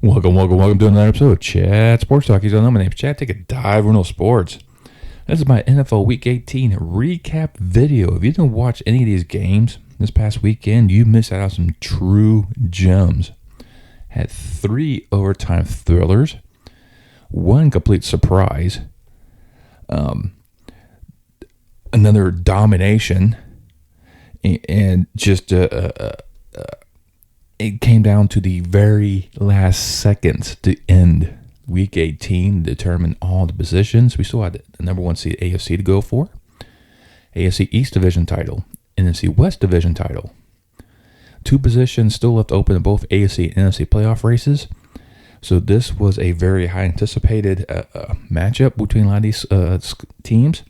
Welcome to another episode of Chad Sports Talk. He's on. My name's Chad. Take a dive into sports. This is my NFL Week 18 recap video. If you didn't watch any of these games this past weekend, you missed out on some true gems. Had 3 overtime thrillers, 1 complete surprise, another domination, and just it came down to the very last seconds to end Week 18, determine all the positions. We still had the number 1 seed AFC to go for, AFC East Division title, NFC West Division title. 2 positions still left open in both AFC and NFC playoff races. So this was a very high anticipated matchup between a lot of these teams.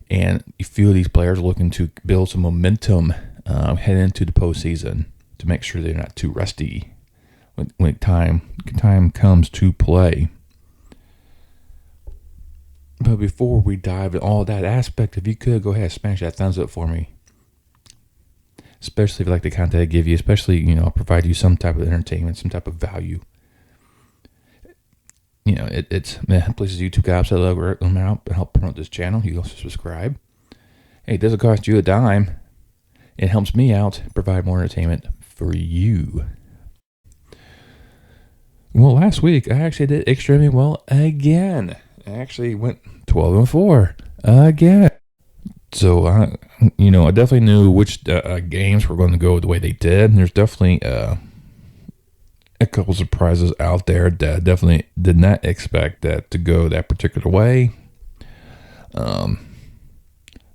And a few of these players are looking to build some momentum heading into the postseason to make sure they're not too rusty when time comes to play. But before we dive into all that aspect, if you could go ahead and smash that thumbs up for me. Especially if you like the content I give you, especially, provide you some type of entertainment, some type of value. It places YouTube guys that algorithm out and help promote this channel. You also subscribe. Hey, it doesn't cost you a dime. It helps me out, provide more entertainment for you. Well, last week I actually did extremely well again. I actually went 12-4 again. So I definitely knew which games were going to go the way they did. And there's definitely a couple surprises out there that I definitely did not expect that to go that particular way.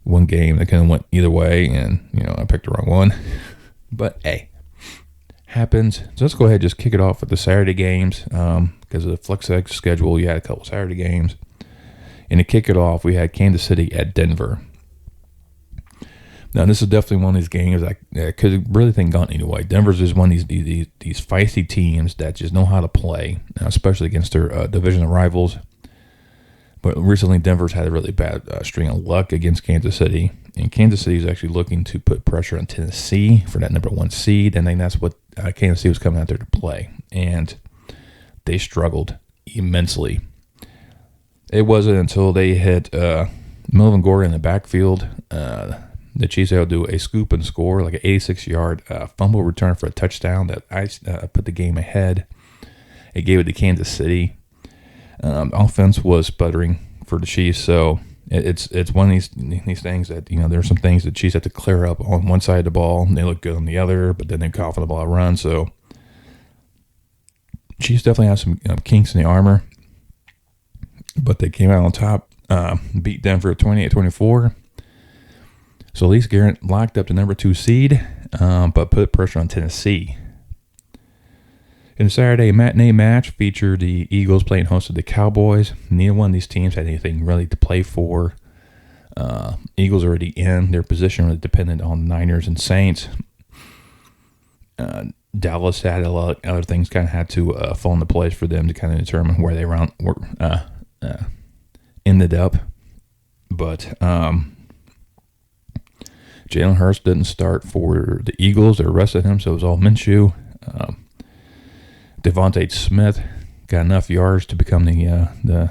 One game that kind of went either way, and I picked the wrong one. But hey, happens. So let's go ahead and just kick it off with the Saturday games. Because of the flex schedule, you had a couple Saturday games. And to kick it off, we had Kansas City at Denver. Now, this is definitely one of these games I could really think gone anyway. Denver's is one of these feisty teams that just know how to play, especially against their division rivals. But recently, Denver's had a really bad string of luck against Kansas City. And Kansas City is actually looking to put pressure on Tennessee for that number 1 seed. And I think that's what Kansas City was coming out there to play. And they struggled immensely. It wasn't until they hit Melvin Gordon in the backfield. The Chiefs will do a scoop and score, like an 86-yard fumble return for a touchdown that I put the game ahead. It gave it to Kansas City. Offense was sputtering for the Chiefs, so it's one of these things that there are some things that Chiefs have to clear up on one side of the ball, and they look good on the other, but then they cough on the ball run. So Chiefs definitely have some kinks in the armor, but they came out on top, beat Denver 28-24. So at least Garrett locked up the number 2 seed, but put pressure on Tennessee. In the Saturday matinee match featured the Eagles playing host to the Cowboys. Neither one of these teams had anything really to play for. Eagles already in. Their position really dependent on Niners and Saints. Dallas had a lot of other things kind of had to fall into place for them to kind of determine where they ended up. But Jalen Hurts didn't start for the Eagles. They arrested him, so it was all Minshew. Devontae Smith got enough yards to become the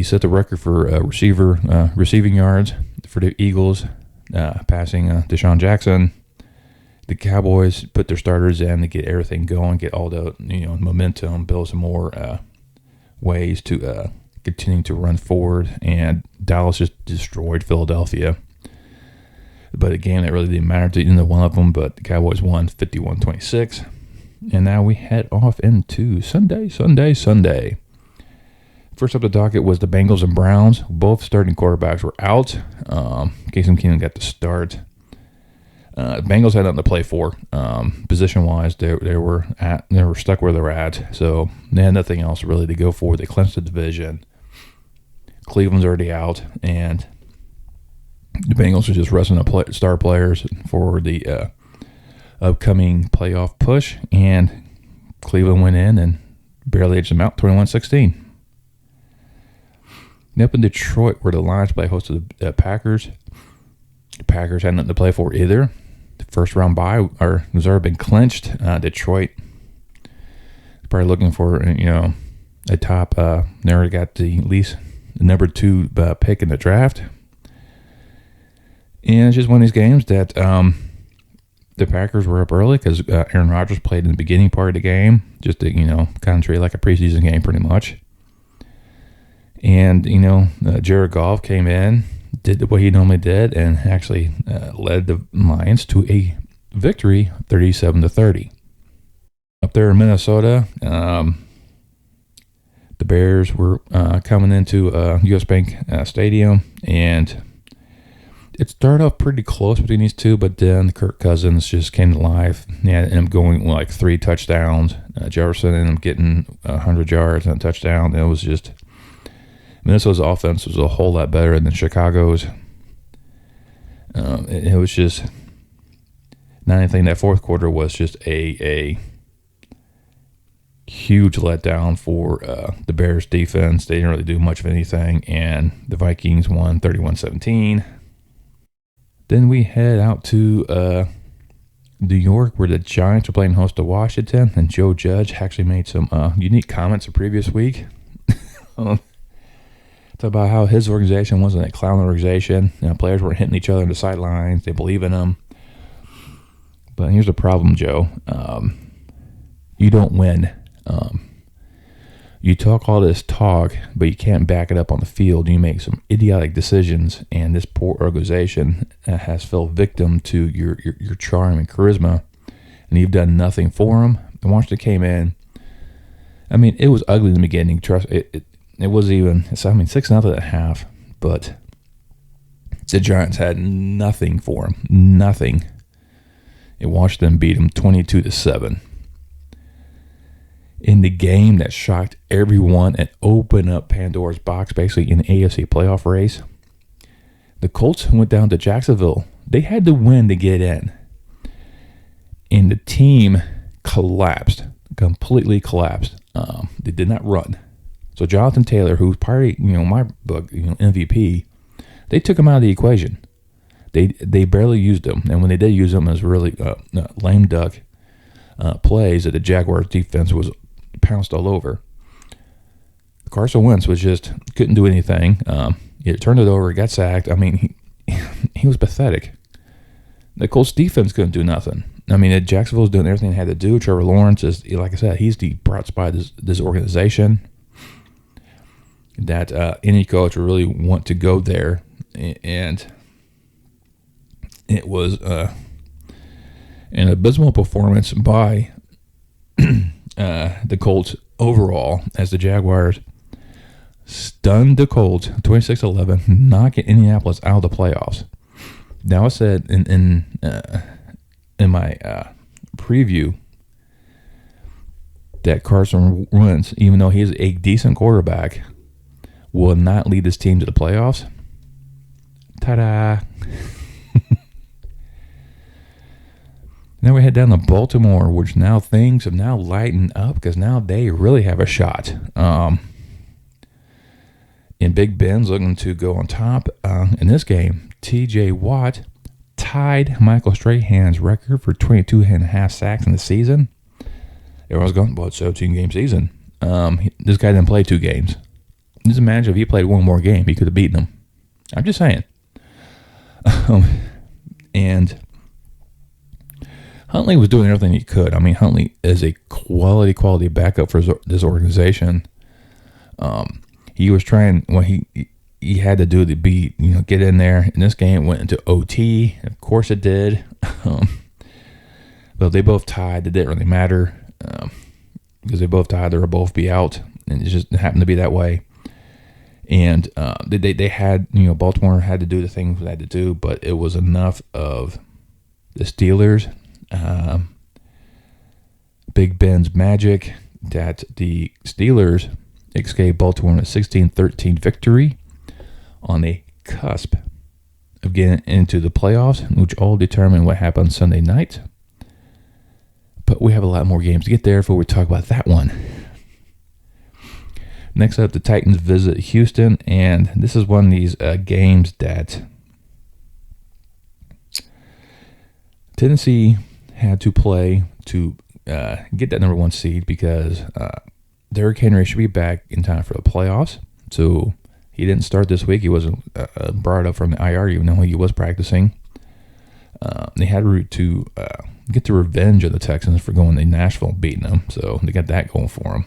set the record for receiving yards for the Eagles, passing Deshaun Jackson. The Cowboys put their starters in to get everything going, get all the momentum, build some more ways to continue to run forward, and Dallas just destroyed Philadelphia. But a game that really didn't matter to either one of them, but the Cowboys won 51-26. And now we head off into Sunday. First up the docket was the Bengals and Browns. Both starting quarterbacks were out. Casey Keenum got the start. Bengals had nothing to play for. Position-wise, they were stuck where they were at, so they had nothing else really to go for. They clinched the division. Cleveland's already out, and the Bengals are just resting star players for the upcoming playoff push, and Cleveland went in and barely edged them out, 21-16. Up in Detroit, where the Lions play hosted the Packers. The Packers had nothing to play for either. The first round bye was already been clinched. Detroit probably looking for, a top. They already got the number 2 pick in the draft. And it's just one of these games that the Packers were up early because Aaron Rodgers played in the beginning part of the game, just to, kind of treat like a preseason game pretty much. And, Jared Goff came in, did what he normally did, and actually led the Lions to a victory, 37-30. Up there in Minnesota, the Bears were coming into U.S. Bank Stadium, and it started off pretty close between these two, but then Kirk Cousins just came to life. He ended up going like 3 touchdowns. Jefferson ended up getting 100 yards and a touchdown. It was just, Minnesota's offense was a whole lot better than Chicago's. It was just not anything. That fourth quarter was just a huge letdown for the Bears defense. They didn't really do much of anything, and the Vikings won 31-17. Then we head out to New York, where the Giants are playing host to Washington, and Joe Judge actually made some unique comments the previous week. Talk about how his organization wasn't a clown organization. Players weren't hitting each other on the sidelines. They believe in them. But here's the problem, Joe. You don't win. You talk all this talk, but you can't back it up on the field. You make some idiotic decisions, and this poor organization has fell victim to your charm and charisma, and you've done nothing for them. And Washington came in. I mean, it was ugly in the beginning. Trust it. It was even. 6-0 at half, but the Giants had nothing for them. Nothing. And Washington beat them 22-7. In the game that shocked everyone and opened up Pandora's box, basically in the AFC playoff race, the Colts went down to Jacksonville. They had to win to get in. And the team collapsed, completely collapsed. They did not run. So Jonathan Taylor, who's probably, my book, MVP, they took him out of the equation. They barely used him. And when they did use him, it was really lame duck plays that the Jaguars defense was pounced all over. Carson Wentz couldn't do anything. He turned it over, got sacked. I mean, he was pathetic. The Colts defense couldn't do nothing. I mean, Jacksonville's doing everything they had to do. Trevor Lawrence is, like I said, he's the bright spot of this organization. That any coach would really want to go there, and it was an abysmal performance by the Colts overall, as the Jaguars stunned the Colts 26-11, knocking Indianapolis out of the playoffs. Now, I said in my preview that Carson Wentz, even though he's a decent quarterback, will not lead this team to the playoffs. Ta-da! Now we head down to Baltimore, which now things have now lightened up because now they really have a shot. And Big Ben's looking to go on top in this game. T.J. Watt tied Michael Strahan's record for 22.5 sacks in the season. Everyone's going, well, it's a 17-game season. This guy didn't play 2 games. Just imagine if he played one more game, he could have beaten him. I'm just saying. And Huntley was doing everything he could. I mean, Huntley is a quality backup for this organization. He was trying what he had to do to be, get in there. In this game, it went into OT. Of course, it did. But they both tied. It didn't really matter because they both tied. They were both be out, and it just happened to be that way. And they had, Baltimore had to do the things they had to do, but it was enough of the Steelers, Big Ben's magic, that the Steelers escaped Baltimore in a 16-13 victory on the cusp of getting into the playoffs, which all determine what happened Sunday night. But we have a lot more games to get there before we talk about that one. Next up, the Titans visit Houston, and this is one of these games that Tennessee had to play to get that number 1 seed because Derrick Henry should be back in time for the playoffs. So he didn't start this week. He wasn't brought up from the IR, even though he was practicing. They had to get the revenge of the Texans for going to Nashville and beating them. So they got that going for them.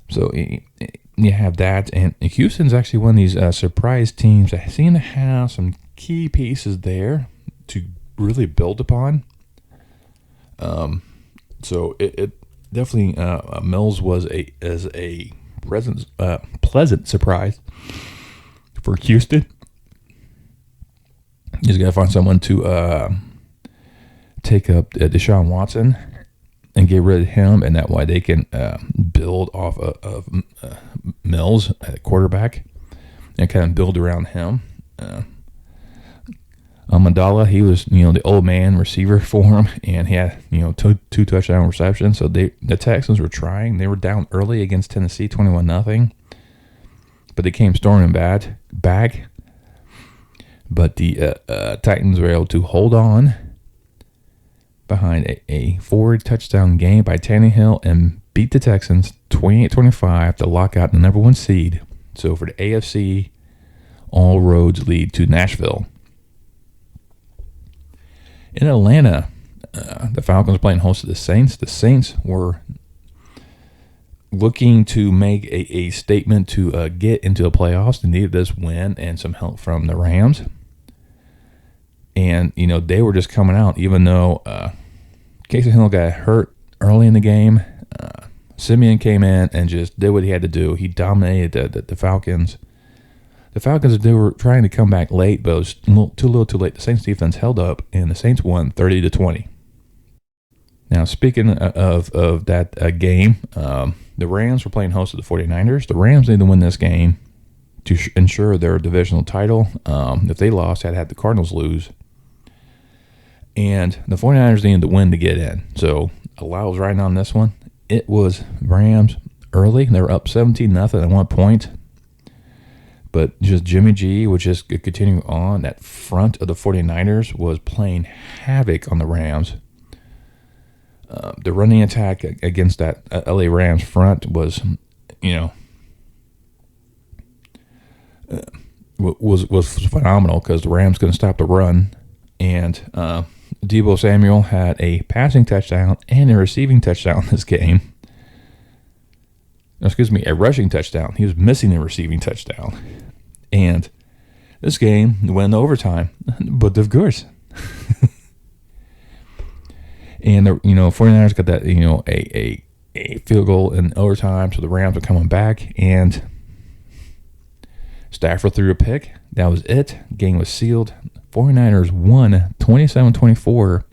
So you have that. And Houston's actually one of these surprise teams that seem to have some key pieces there to really build upon. So it definitely Mills was a pleasant surprise for Houston. You just got to find someone to take up Deshaun Watson and get rid of him, and that way they can build off of Mills at quarterback and kind of build around him. Ammendola, he was the old man receiver for him, and he had two touchdown receptions. So the Texans were trying. They were down early against Tennessee, 21-0, but they came storming back. But the Titans were able to hold on behind a 4-touchdown game by Tannehill and beat the Texans 28-25 to lock out the number 1 seed. So for the AFC, all roads lead to Nashville. In Atlanta, the Falcons playing host to the Saints. The Saints were looking to make a statement to get into the playoffs. They needed this win and some help from the Rams. And, they were just coming out, even though Casey Hill got hurt early in the game. Simeon came in and just did what he had to do. He dominated the Falcons. The Falcons, they were trying to come back late, but it was too late. The Saints defense held up, and the Saints won 30-20. Now, speaking of that game, the Rams were playing host to the 49ers. The Rams need to win this game to ensure their divisional title. If they lost, they'd have the Cardinals lose. And the 49ers needed to win to get in. So, a lot was riding on this one. It was Rams early. They were up 17-0 at one point. But just Jimmy G, which is continuing on that front of the 49ers, was playing havoc on the Rams. The running attack against that LA Rams front was, was phenomenal because the Rams couldn't stop the run. And Deebo Samuel had a passing touchdown and a receiving touchdown in this game. A rushing touchdown. He was missing a receiving touchdown. And this game went into overtime. But of course. And the 49ers got that, a field goal in overtime, so the Rams are coming back, and Stafford threw a pick. That was it. Game was sealed. 49ers won 27-24.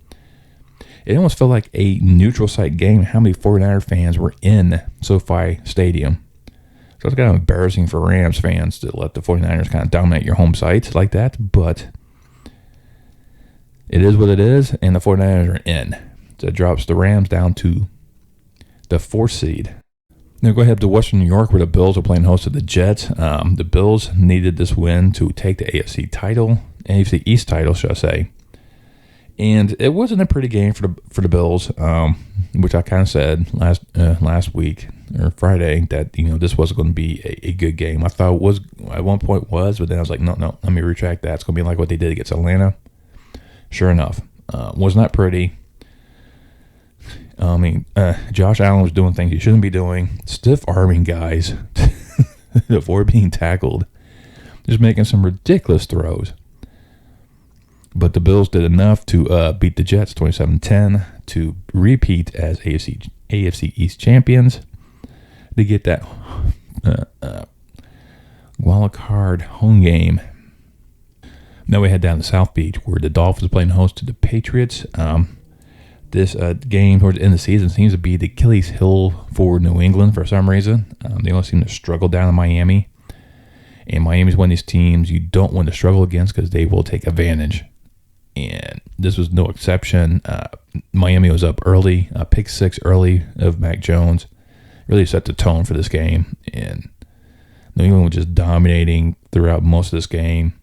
It almost felt like a neutral site game. How many 49er fans were in SoFi Stadium? So it's kind of embarrassing for Rams fans to let the 49ers kind of dominate your home sites like that, but it is what it is, and the 49ers are in. So it drops the Rams down to the 4th seed. Now go ahead to Western New York, where the Bills are playing host to the Jets. The Bills needed this win to take the AFC East title, should I say. And it wasn't a pretty game for the Bills, which I kind of said last week or Friday that this wasn't going to be a good game. I thought it was at one point was, but then I was like, no, let me retract that. It's going to be like what they did against Atlanta. Sure enough, was not pretty. Josh Allen was doing things he shouldn't be doing, stiff arming guys before being tackled, just making some ridiculous throws. But the Bills did enough to beat the Jets 27-10 to repeat as AFC East champions. They get that wild card home game. Now we head down to South Beach, where the Dolphins are playing host to the Patriots. This game towards the end of the season seems to be the Achilles heel for New England for some reason. They always seem to struggle down in Miami. And Miami's one of these teams you don't want to struggle against because they will take advantage. And this was no exception. Miami was up early, pick 6 early of Mac Jones. Really set the tone for this game. And New England was just dominating throughout most of this game.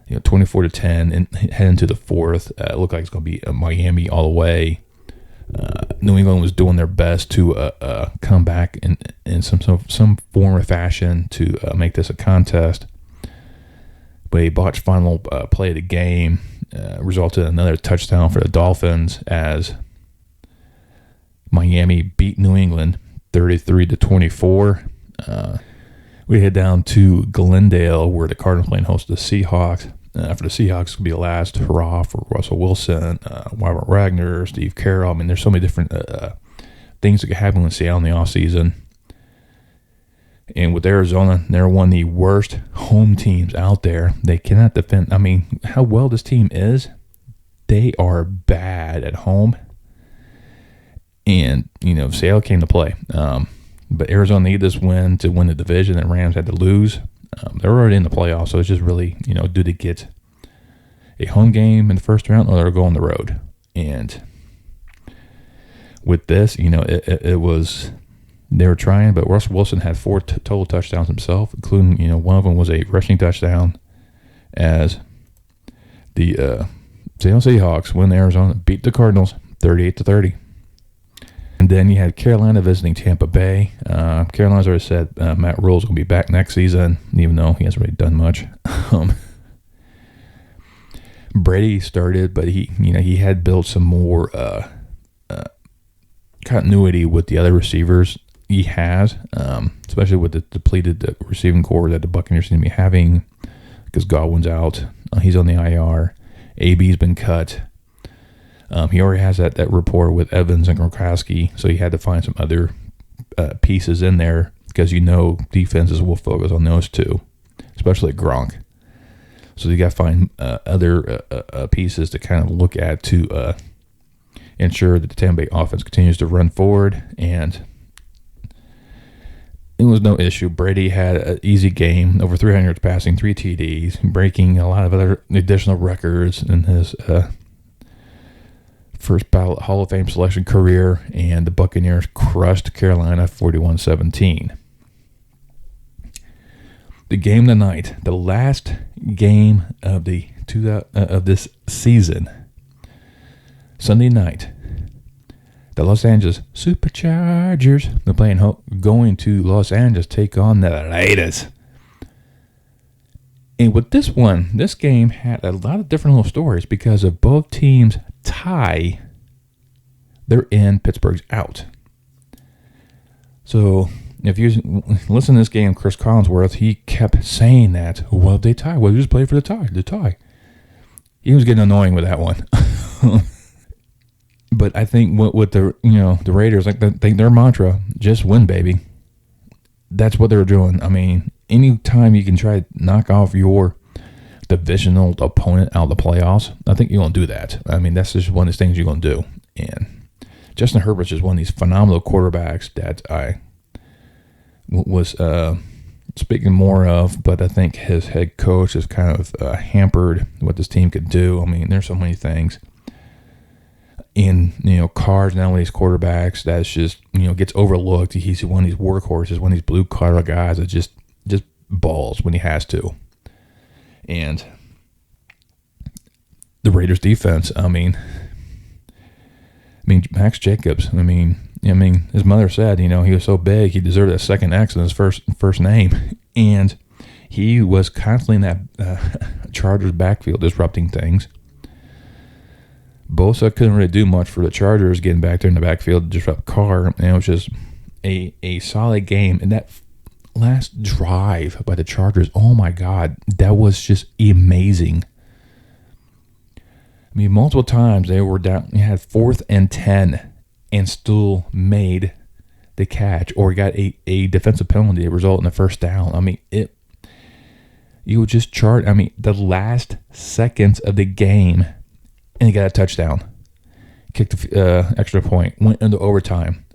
24-10, and heading to the 4th. It looked like it's going to be Miami all the way. New England was doing their best to come back in some form or fashion to make this a contest. But a botched final play of the game resulted in another touchdown for the Dolphins as Miami beat New England 33-24. We head down to Glendale where the Cardinals playing host to the Seahawks. For the Seahawks, it'll be a last hurrah for Russell Wilson, Robert Wagner, Steve Carroll. I mean, there's so many different things that could happen in Seattle in the offseason. And with Arizona, they're one of the worst home teams out there. They cannot defend. I mean, how well this team is, they are bad at home. And, Seattle came to play. But Arizona needed this win to win the division, and Rams had to lose. They're already in the playoffs, so it's just really, do they get a home game in the first round or they'll go on the road? And with this, it was, they were trying, but Russell Wilson had 4 total touchdowns himself, including, one of them was a rushing touchdown as the Seattle Seahawks win Arizona, beat the Cardinals 38-30. And then you had Carolina visiting Tampa Bay. Carolina's already said Matt Rule's going to be back next season, even though he hasn't really done much. Brady started, but he had built some more continuity with the other receivers he has, especially with the depleted receiving core that the Buccaneers seem to be having because Godwin's out. He's on the IR. AB's been cut. He already has that rapport with Evans and Gronkowski, so he had to find some other pieces in there because defenses will focus on those two, especially Gronk. So you got to find other pieces to kind of look at to ensure that the Tampa Bay offense continues to run forward, and it was no issue. Brady had an easy game, over 300 yards passing, 3 TDs, breaking a lot of other additional records in his first ballot Hall of Fame selection career, and the Buccaneers crushed Carolina 41-17. The game tonight, the last game of of this season, Sunday night, the Los Angeles Superchargers, they're going to Los Angeles, take on the Raiders. And with this game had a lot of different little stories because of both teams tie, they're in, Pittsburgh's out. So if you listen to this game, Chris Collinsworth, he kept saying that, well, they tie. Well, just play for the tie. He was getting annoying with that one. But I think with the Raiders, their mantra, just win, baby. That's what they're doing. I mean, anytime you can try to knock off your divisional opponent out of the playoffs, I think you're going to do that. I mean, that's just one of the things you're going to do. And Justin Herbert's just one of these phenomenal quarterbacks that I was speaking more of, but I think his head coach has kind of hampered what this team could do. I mean, there's so many things in, Carr's now one of these quarterbacks that's just, gets overlooked. He's one of these workhorses, one of these blue-collar guys that just balls when he has to. And the Raiders defense, I mean, Max Jacobs, his mother said, he was so big, he deserved a second X in his first name. And he was constantly in that Chargers backfield disrupting things. Bosa couldn't really do much for the Chargers getting back there in the backfield to disrupt Carr. And it was just a solid game. And that last drive by the Chargers, oh my God, that was just amazing. I mean, multiple times they were down, you had 4th and 10 and still made the catch or got a defensive penalty that resulted in a first down. I mean, you would just chart, the last seconds of the game and he got a touchdown. Kicked the extra point, went into overtime.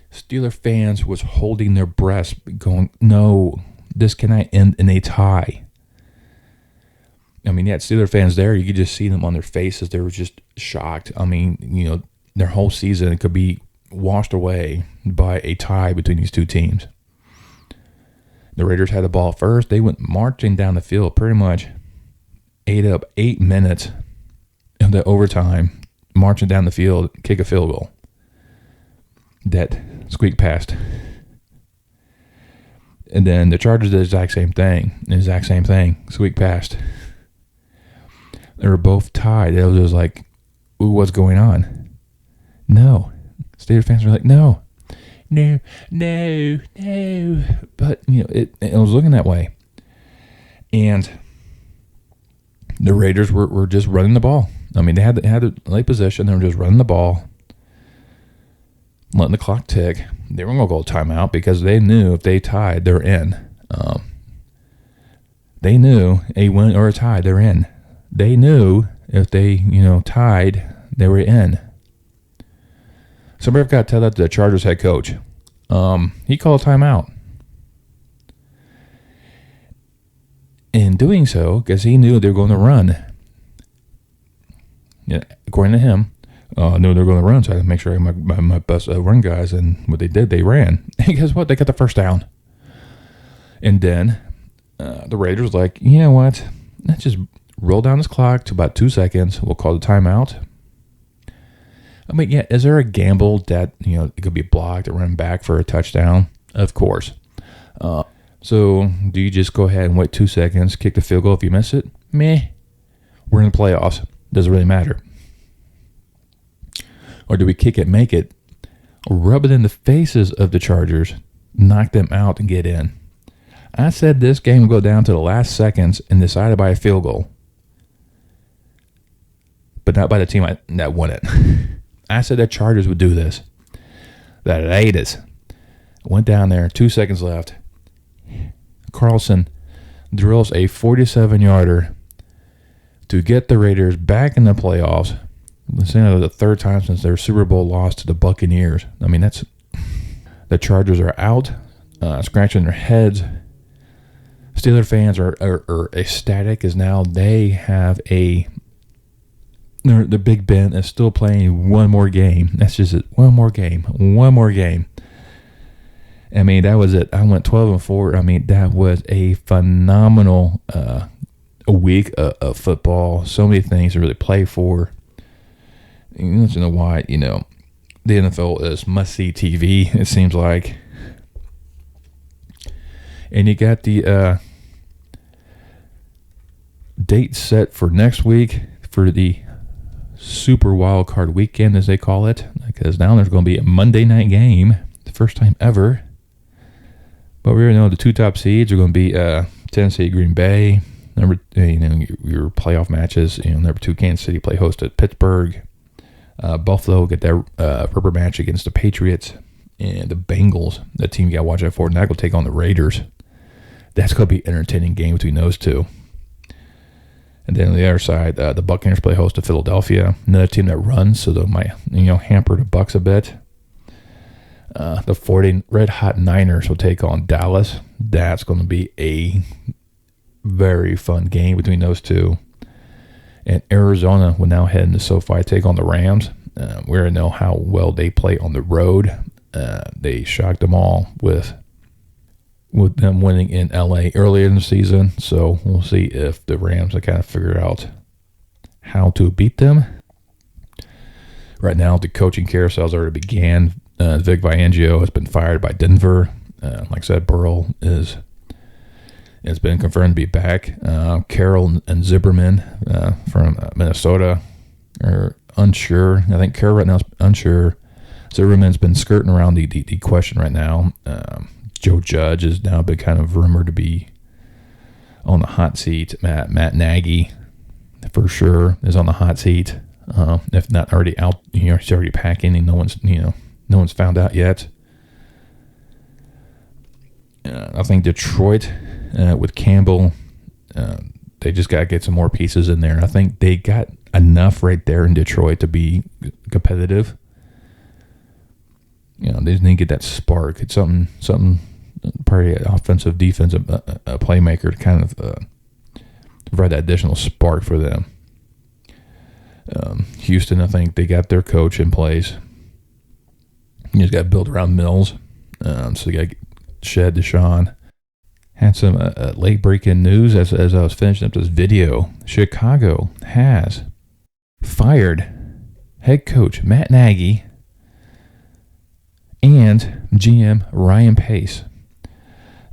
Steeler fans was holding their breaths going, no, this cannot end in a tie. You had Steeler fans there. You could just see them on their faces. They were just shocked. Their whole season could be washed away by a tie between these two teams. The Raiders had the ball first. They went marching down the field, pretty much ate up 8 minutes of the overtime, marching down the field, kick a field goal. that squeak past. And then the Chargers did the exact same thing. Squeak past. They were both tied. It was just like, ooh, what's going on? No. Steelers fans were like, no. But, it was looking that way. And the Raiders were just running the ball. I mean, they had a late possession. They were just running the ball, letting the clock tick. They weren't going to go timeout because they knew if they tied, they're in. They knew a win or a tie, they're in. They knew if they, tied, they were in. Somebody got to tell that to the Chargers head coach. He called a timeout. In doing so, because he knew they were going to run. Yeah, according to him, knew they were going to run, so I had to make sure I had my best run guys. And what they did, they ran. And guess what? They got the first down. And then the Raiders were like, you know what? Let's just roll down this clock to about 2 seconds. We'll call the timeout. I mean, yeah, is there a gamble that, it could be blocked or run back for a touchdown? Of course. So do you just go ahead and wait 2 seconds, kick the field goal if you miss it? Meh. We're in the playoffs. Doesn't really matter. Or do we kick it, make it, rub it in the faces of the Chargers, knock them out and get in? I said this game would go down to the last seconds and decided by a field goal. But not by the team that won it. I said the Chargers would do this. The Raiders went down there, 2 seconds left. Carlson drills a 47-yarder to get the Raiders back in the playoffs. This is the third time since their Super Bowl loss to the Buccaneers. I mean, that's the Chargers are out, scratching their heads. Steeler fans are ecstatic as now they have the Big Ben is still playing one more game. That's just it. One more game. I mean, that was it. I went 12-4. I mean, that was a phenomenal week of football. So many things to really play for. You know why, the NFL is must-see TV, it seems like. And you got the date set for next week for the Super Wild Card Weekend, as they call it, because now there's going to be a Monday night game, the first time ever. But we already know the two top seeds are going to be Tennessee, Green Bay. Your playoff matches. Number 2 Kansas City play host at Pittsburgh. Buffalo get that rubber match against the Patriots, and the Bengals. That team you got to watch out for. And that will take on the Raiders. That's going to be an entertaining game between those two. And then on the other side, the Buccaneers play host to Philadelphia, another team that runs, so they might hamper the Bucs a bit. The 40 Red Hot Niners will take on Dallas. That's going to be a very fun game between those two. And Arizona will now head into SoFi, take on the Rams. We already know how well they play on the road. They shocked them all with them winning in LA earlier in the season. So we'll see if the Rams have kind of figured out how to beat them. Right now, the coaching carousels already began. Vic Fangio has been fired by Denver. Like I said, Burrow has been confirmed to be back. Carroll and Zimmerman from Minnesota are unsure. I think Carroll right now is unsure. Zimmerman's been skirting around the question right now. Joe Judge has now been kind of rumored to be on the hot seat. Matt Nagy, for sure, is on the hot seat. If not already out, he's already packing, and no one's found out yet. I think Detroit with Campbell, they just got to get some more pieces in there. I think they got enough right there in Detroit to be competitive. They just need to get that spark. It's something probably offensive, defensive playmaker to kind of provide that additional spark for them. Houston, I think they got their coach in place. You just got to build around Mills. So you got to shed Deshaun. Had some late breaking news as I was finishing up this video. Chicago has fired head coach Matt Nagy and GM Ryan Pace.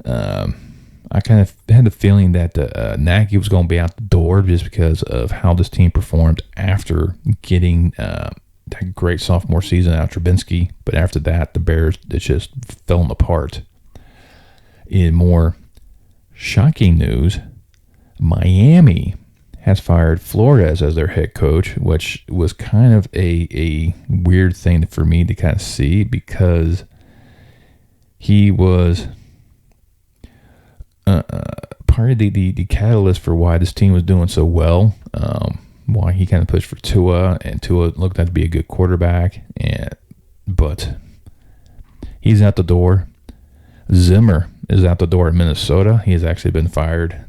I kind of had the feeling that Nagy was going to be out the door just because of how this team performed after getting that great sophomore season out of Trubinsky. But after that, the Bears, it just fell them apart. In more shocking news, Miami has fired Flores as their head coach, which was kind of a weird thing for me to kind of see because he was part of the catalyst for why this team was doing so well, why he kind of pushed for Tua, and Tua looked out to be a good quarterback, but he's out the door. Zimmer is out the door in Minnesota. He has actually been fired,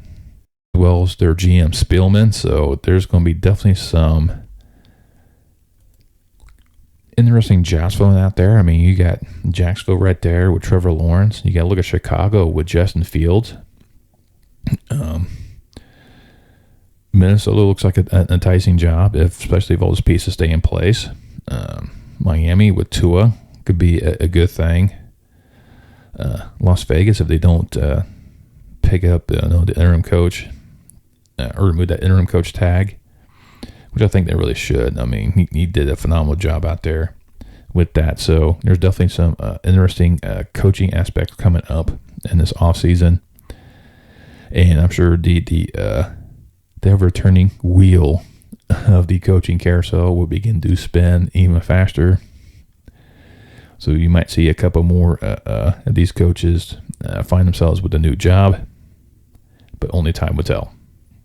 as well as their GM Spielman, so there's going to be definitely some interesting jobs filling out there. I mean, you got Jacksonville right there with Trevor Lawrence. You got to look at Chicago with Justin Fields. Minnesota looks like an enticing job, especially if all those pieces stay in place. Miami with Tua could be a good thing. Las Vegas, if they don't pick up the interim coach or remove that interim coach tag, which I think they really should. I mean, he did a phenomenal job out there with that. So there's definitely some interesting coaching aspects coming up in this offseason. And I'm sure the returning wheel of the coaching carousel will begin to spin even faster. So you might see a couple more of these coaches find themselves with a new job, but only time will tell.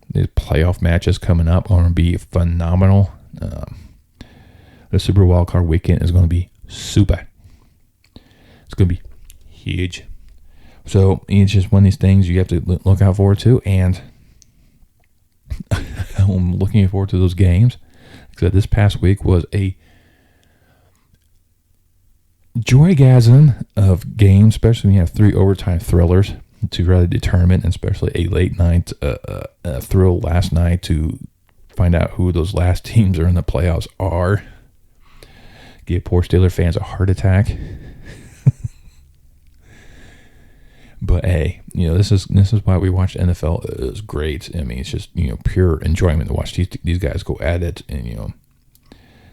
These playoff matches coming up are going to be phenomenal. The Super Wildcard weekend is going to be super. It's going to be huge. So it's just one of these things you have to look out forward to, and I'm looking forward to those games. Because this past week was a joygasm of games, especially when you have 3 overtime thrillers to really determine, and especially a late night thrill last night to find out who those last teams are in the playoffs are. Give poor Steeler fans a heart attack. But hey, this is why we watch NFL. It's great. I mean, it's just pure enjoyment to watch these guys go at it and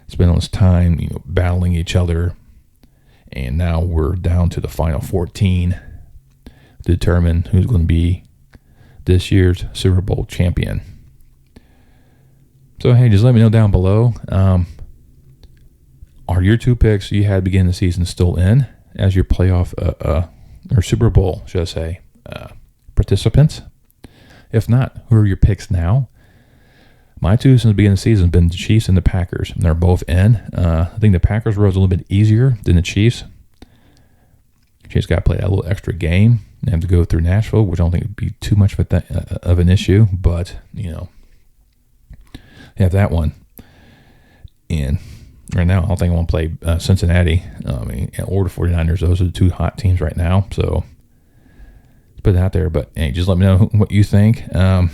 spend all this time battling each other. And now we're down to the final 14 to determine who's going to be this year's Super Bowl champion. So hey, just let me know down below. Are your 2 picks you had beginning the season still in as your playoff or Super Bowl, should I say, participants? If not, who are your picks now? My 2 since the beginning of the season have been the Chiefs and the Packers, and they're both in. I think the Packers road's a little bit easier than the Chiefs. Chiefs got to play that little extra game. They have to go through Nashville, which I don't think would be too much of an issue, but, they have that one. And right now, I don't think I want to play Cincinnati. Or the 49ers. Those are the 2 hot teams right now. So, let's put it out there. But, hey, just let me know what you think. When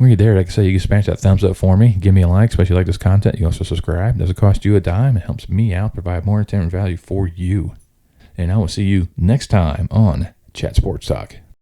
you're there, like I say, you can smash that thumbs up for me. Give me a like, especially if you like this content. You can also subscribe. It doesn't cost you a dime. It helps me out, provide more entertainment value for you. And I will see you next time on Chat Sports Talk.